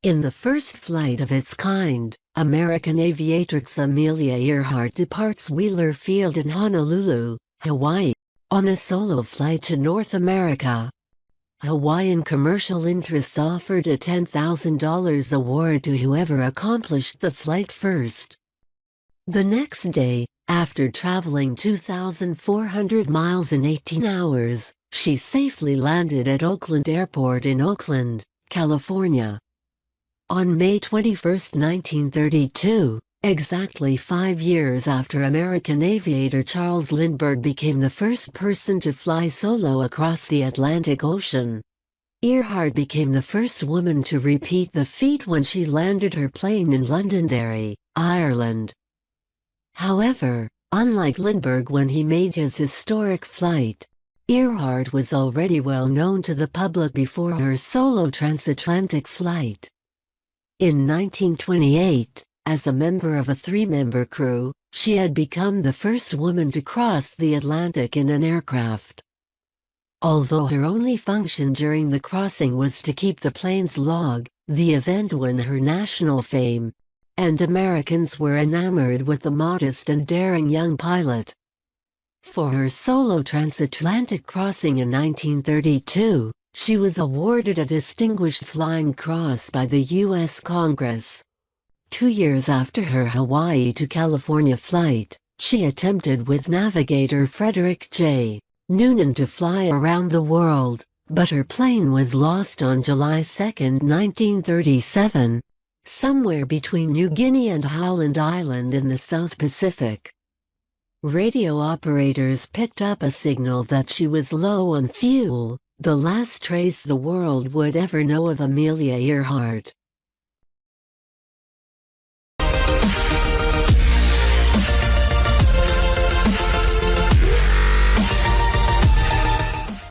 In the first flight of its kind, American aviatrix Amelia Earhart departs Wheeler Field in Honolulu, Hawaii, on a solo flight to North America. Hawaiian commercial interests offered a $10,000 award to whoever accomplished the flight first. The next day, after traveling 2,400 miles in 18 hours, she safely landed at Oakland Airport in Oakland, California. On May 21, 1932, exactly 5 years after American aviator Charles Lindbergh became the first person to fly solo across the Atlantic Ocean, Earhart became the first woman to repeat the feat when she landed her plane in Londonderry, Ireland. However, unlike Lindbergh when he made his historic flight, Earhart was already well known to the public before her solo transatlantic flight. In 1928, as a member of a 3-member crew, she had become the first woman to cross the Atlantic in an aircraft. Although her only function during the crossing was to keep the plane's log, the event won her national fame, and Americans were enamored with the modest and daring young pilot. For her solo transatlantic crossing in 1932, she was awarded a Distinguished Flying Cross by the U.S. Congress. 2 years after her Hawaii to California flight, she attempted with navigator Frederick J. Noonan to fly around the world, but her plane was lost on July 2, 1937, somewhere between New Guinea and Howland Island in the South Pacific. Radio operators picked up a signal that she was low on fuel, the last trace the world would ever know of Amelia Earhart.